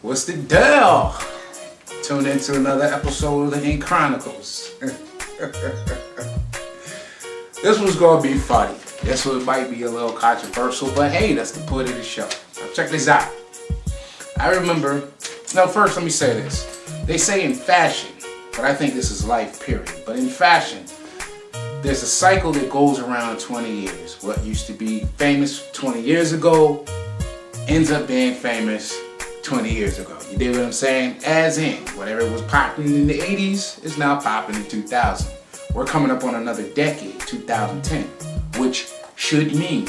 What's the deal? Tune into another episode of the Inqronicles. This one's gonna be funny. This one might be a little controversial, but hey, that's the point of the show. Now check this out. I remember, first let me say this. They say in fashion, but I think this is life period. But in fashion, there's a cycle that goes around 20 years. What used to be famous 20 years ago ends up being famous 20 years ago. You dig what I'm saying? As in, whatever was popping in the 80s is now popping in 2000. We're coming up on another decade, 2010, which should mean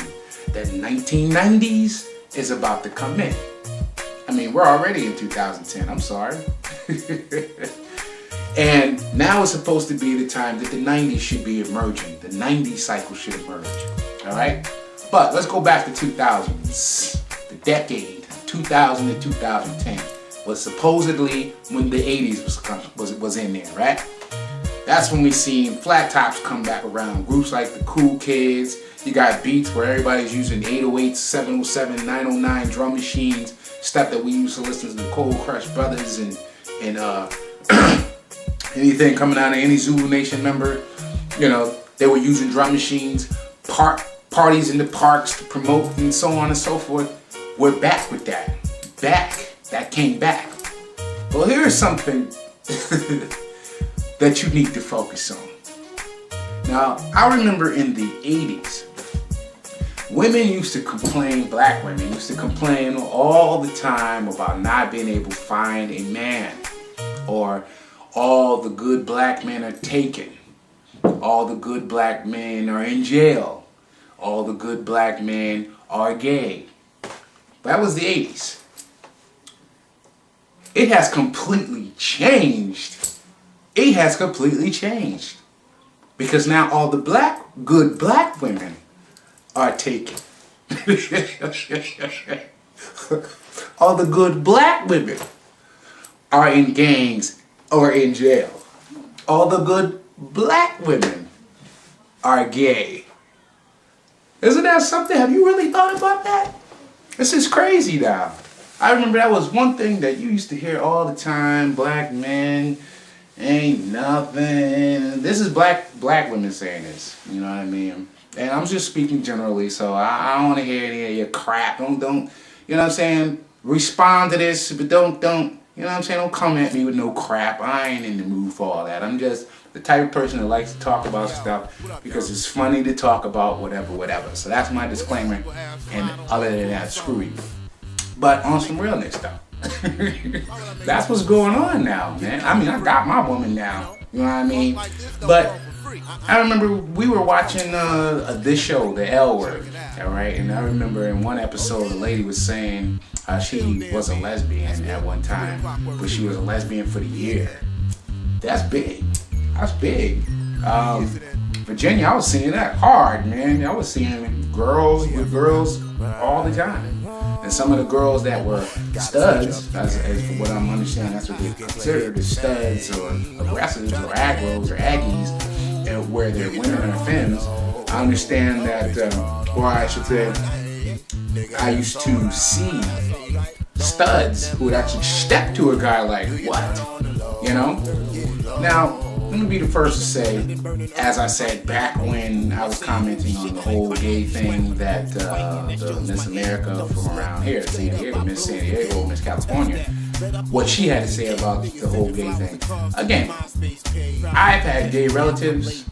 that 1990s is about to come in. I mean, we're already in 2010, I'm sorry. And now it's supposed to be the time that the 90s should be emerging. The 90s cycle should emerge, all right? But let's go back to 2000s, the decade, 2000 to 2010, was supposedly when the 80s was in there, right? That's when we seen flat tops come back around. Groups like the Cool Kids. You got beats where everybody's using 808s, 707, 909 drum machines, stuff that we used to listen to the Cold Crush Brothers and anything coming out of any Zulu Nation member. You know, they were using drum machines, parties in the parks to promote and so on and so forth. We're back with that. That came back. Well, here's something that you need to focus on. Now, I remember in the 80s, women used to complain, black women used to complain all the time about not being able to find a man, or all the good black men are taken, all the good black men are in jail, all the good black men are gay. That was the 80s. It has completely changed. It has completely changed. Because now all the good black women are taken. All the good black women are in gangs or in jail. All the good black women are gay. Isn't that something? Have you really thought about that? This is crazy now. I remember that was one thing that you used to hear all the time. Black men ain't nothing. This is black women saying this. You know what I mean? And I'm just speaking generally, so I don't want to hear any of your crap. Don't, you know what I'm saying? Respond to this, but don't, you know what I'm saying? Don't come at me with no crap. I ain't in the mood for all that. I'm just the type of person that likes to talk about stuff because it's funny to talk about whatever. So that's my disclaimer. And other than that, screw you. But on some realness though. That's what's going on now, man. I mean, I got my woman now. You know what I mean? But I remember we were watching this show, The L Word, all right? And I remember in one episode, the lady was saying she was a lesbian at one time, but she was a lesbian for the year. That's big. That's big. Virginia, I was seeing that hard, man. I was seeing girls with girls all the time. And some of the girls that were studs, as from what I'm understanding, that's what they consider the studs or aggressives or aggros or aggies, and where they're women or femmes. I understand that, or I should say, I used to see studs who would actually step to a guy like, what? You know? Now, let me be the first to say, as I said back when I was commenting on the whole gay thing that the Miss America from around here, San Diego, Miss California, what she had to say about the whole gay thing. Again, I've had gay relatives,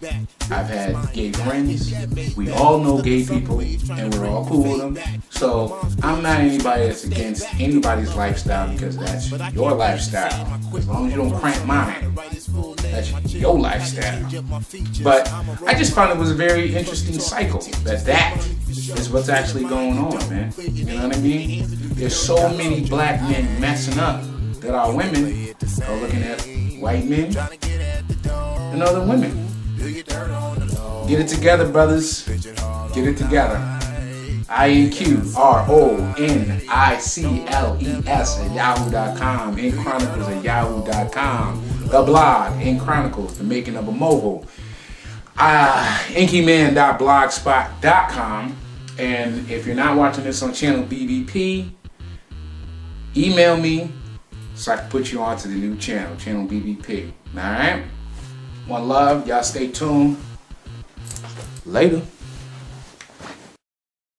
I've had gay friends, we all know gay people, and we're all cool with them. So I'm not anybody that's against anybody's lifestyle because that's your lifestyle. As long as you don't cramp mine, that's your lifestyle. But I just found it was a very interesting cycle that is what's actually going on, man. You know what I mean? There's so many black men messing up that our women are looking at white men and other women. Get it together, brothers. Get it together. INQRONICLES at yahoo.com. Inqronicles at yahoo.com. The blog, Inqronicles, the making of a mobile. inkyman.blogspot.com. And if you're not watching this on channel BBP, email me so I can put you on to the new channel BBP. Alright? One love. Y'all stay tuned. Later.